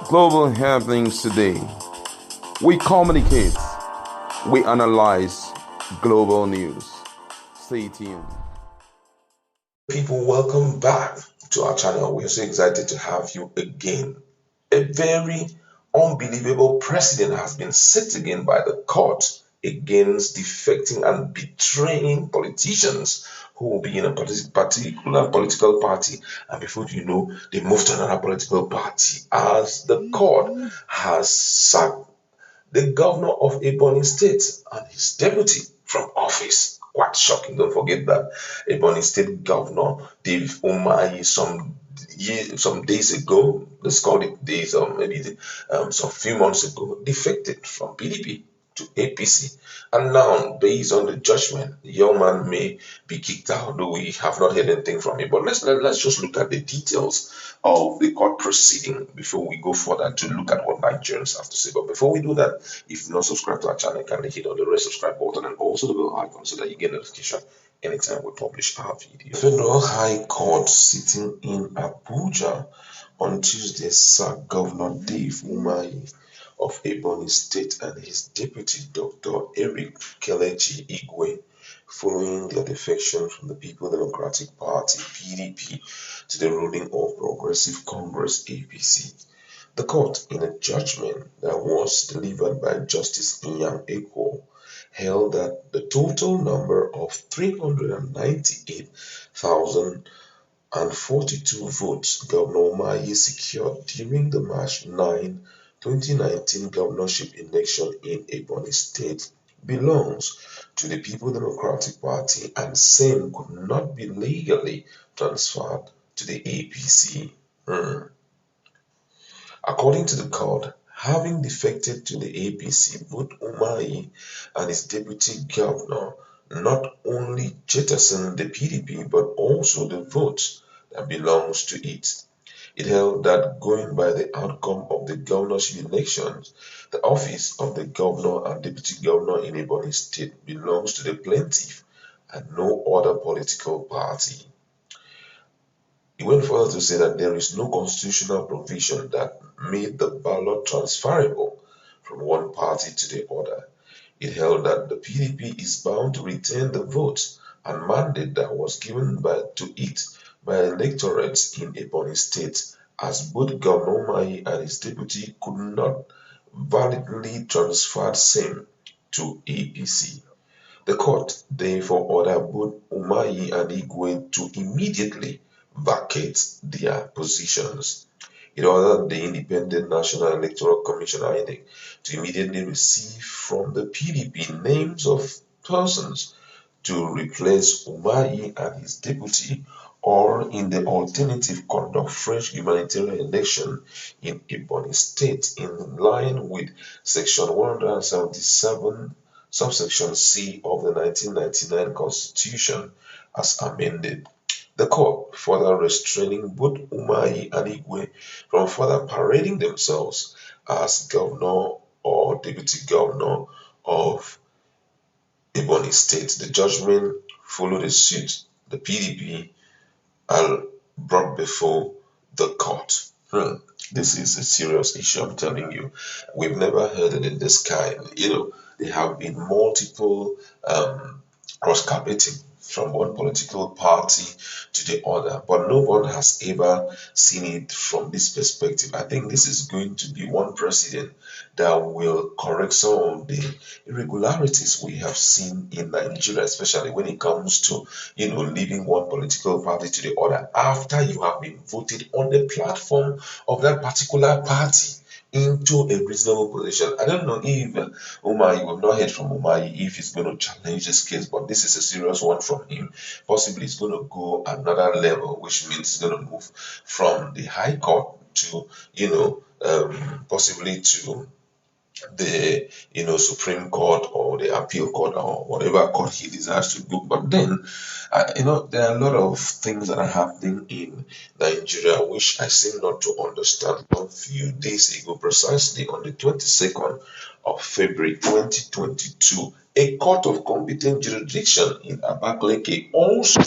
Global happenings today. We communicate, we analyze global news. Stay tuned. People, welcome back to our channel. We're so excited to have you again. A very unbelievable precedent has been set again by the court against defecting and betraying politicians who will be in a particular political party, and before you know, they move to another political party as the court has sacked the governor of Ebonyi State and his deputy from office. Quite shocking. Don't forget that Ebonyi State Governor Dave Umahi some days ago, let's call it days or maybe some few months ago, defected from PDP to APC. And now, based on the judgment, the young man may be kicked out, though we have not heard anything from him. But let's just look at the details of the court proceeding before we go further to look at what Nigerians have to say. But before we do that, if you're not subscribed to our channel, kindly hit on the red subscribe button and also the bell icon so that you get notification anytime we publish our video. Federal High Court sitting in Abuja on Tuesday sacked Governor Dave Umahi of Ebonyi State and his deputy Dr. Eric Kelechi Igwe following their defection from the People Democratic Party (PDP) to the ruling All Progressive Congress (APC). The court, in a judgment that was delivered by Justice Inyang Ekwo, held that the total number of 398,042 votes Governor Umahi secured during the March 9, 2019 governorship election in Ebonyi State belongs to the People Democratic Party and same could not be legally transferred to the APC. According to the court, having defected to the APC, both Umahi and his deputy governor not only jettisoned the PDP but also the votes that belongs to it. It held that going by the outcome of the governorship elections, the office of the governor and deputy governor in Ebonyi State belongs to the plaintiff and no other political party. He went further to say that there is no constitutional provision that made the ballot transferable from one party to the other. It held that the PDP is bound to retain the votes and mandate that was given to it by electorates in Ebonyi State, as both Governor Umahi and his deputy could not validly transfer same to APC. The court therefore ordered both Umahi and Igwe to immediately vacate their positions. It ordered the Independent National Electoral Commission (INEC) to immediately receive from the PDP names of persons to replace Umahi and his deputy, or in the alternative conduct fresh humanitarian election in Ebonyi State in line with Section 177 subsection C of the 1999 Constitution as amended. The court further restraining both Umahi and Igwe from further parading themselves as governor or deputy governor of Ebonyi State. The judgment followed a suit the PDP are brought before the court. This is a serious issue, I'm telling you. We've never heard it in this kind. There have been multiple cross-carpeting from one political party to the other, but no one has ever seen it from this perspective. I think this is going to be one precedent that will correct some of the irregularities we have seen in Nigeria, especially when it comes to, leaving one political party to the other after you have been voted on the platform of that particular party into a reasonable position. I don't know if Umahi, we've not heard from Umahi if he's going to challenge this case, but this is a serious one from him. Possibly he's going to go another level, which means he's going to move from the High Court to, possibly to the Supreme Court or the Appeal Court or whatever court he desires to go. But then there are a lot of things that are happening in Nigeria which I seem not to understand. A few days ago, precisely on the 22nd of February 2022, a court of competent jurisdiction in Abakaliki also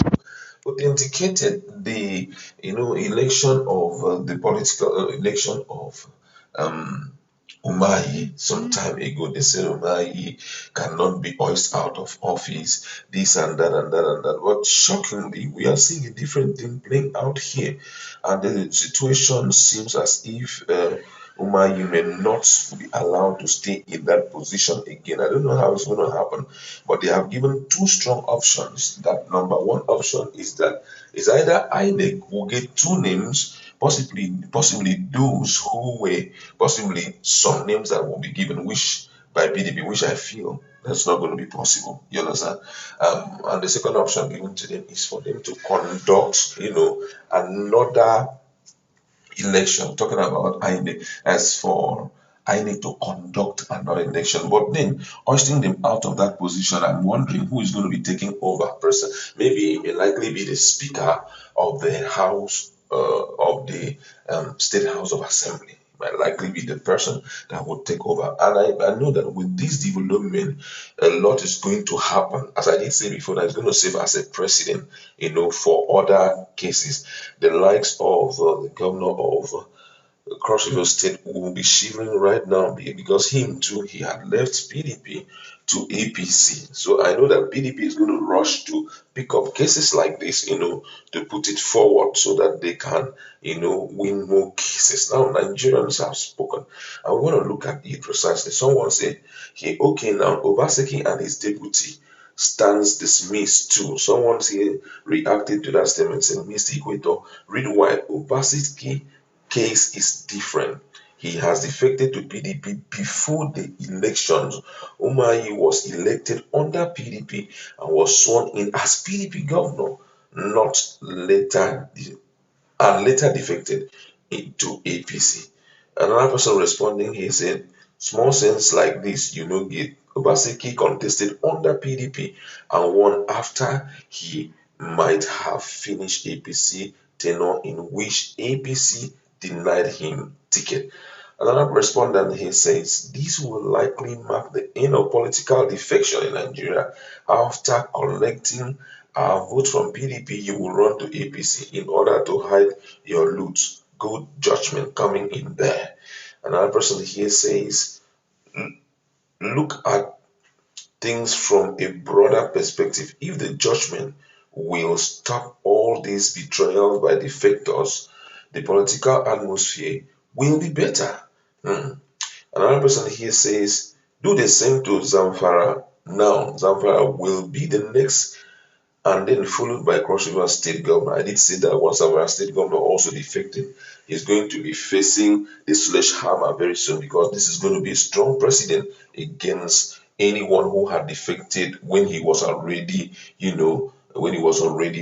authenticated the election of the political election of um, Umahi some time ago. They said Umahi cannot be hoisted out of office, this and that and that and that. But shockingly, we are seeing a different thing playing out here, and the situation seems as if Umahi may not be allowed to stay in that position again. I don't know how it's going to happen, but they have given two strong options. That number one option is that it's either INEC will get two names, possibly those who were possibly some names that will be given, which by PDP, which I feel that's not going to be possible. You understand? And the second option given to them is for them to conduct, another election, talking about INEC, as for INEC to conduct another election. But then, hoisting them out of that position, I'm wondering who is going to be taking over. Person, maybe it may likely be the Speaker of the House, of the State House of Assembly. It might likely be the person that would take over. And I know that with this development, a lot is going to happen. As I did say before, that is going to serve as a precedent, for other cases. The likes of the governor of Cross River State will be shivering right now because him too, he had left PDP to APC. So I know that PDP is going to rush to pick up cases like this, to put it forward so that they can, win more cases. Now Nigerians have spoken. I want to look at it precisely. Someone said, "Hey, okay, now Obaseki and his deputy stands dismissed too." Someone here reacted to that statement saying, "Mr. Equator, read why Obaseki case is different. He has defected to PDP before the elections. Umahi was elected under PDP and was sworn in as PDP governor, not later, and later defected into APC." Another person responding, he said, "Small sense like this, get. Obaseki contested under PDP and won after he might have finished APC tenure in which APC denied him ticket." Another respondent here says, "This will likely mark the end of political defection in Nigeria. After collecting a vote from PDP, you will run to APC in order to hide your loot. Good judgment coming in there." Another person here says, "Look at things from a broader perspective. If the judgment will stop all these betrayals by defectors, the political atmosphere will be better." Another person here says, "Do the same to Zamfara. Now, Zamfara will be the next, and then followed by Cross River State Governor." I did say that once our state governor also defected, he's going to be facing the sledgehammer very soon, because this is going to be a strong precedent against anyone who had defected when he was already,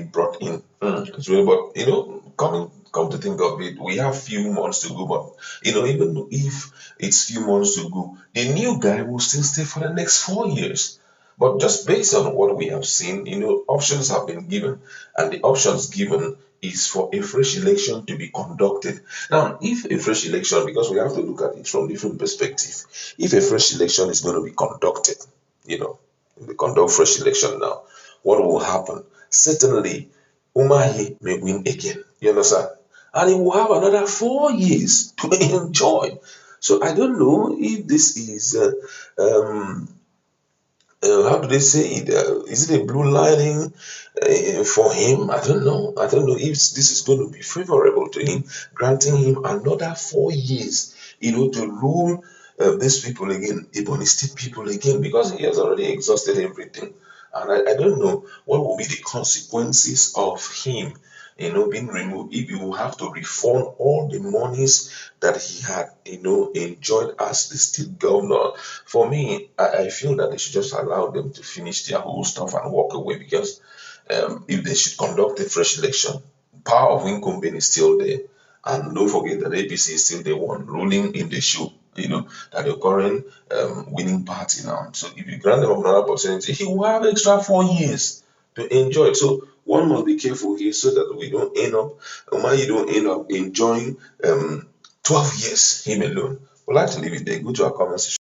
brought in. So, but come to think of it, we have few months to go. But even if it's few months to go, the new guy will still stay for the next 4 years. But just based on what we have seen, options have been given, and the options given is for a fresh election to be conducted. Now, if a fresh election, because we have to look at it from different perspective, if a fresh election is going to be conducted, we conduct fresh election now, what will happen? Certainly, Umahi may win again. You understand? And he will have another 4 years to enjoy. So I don't know if this is how do they say it? Is it a blue lining for him? I don't know. I don't know if this is going to be favorable to him, granting him another 4 years, to rule these people again, Ebony State people again, because he has already exhausted everything. And I don't know what will be the consequences of him, being removed, if he will have to refund all the monies that he had, enjoyed as the state governor. For me, I feel that they should just allow them to finish their whole stuff and walk away, because if they should conduct a fresh election, power of incumbent is still there. And don't forget that APC is still the one ruling in the show, that the current winning party now. So if you grant them another opportunity, he will have extra 4 years to enjoy it. So one must be careful here so that we don't end up, you don't end up enjoying 12 years, him alone. We'd like to leave it there. Go to our comments.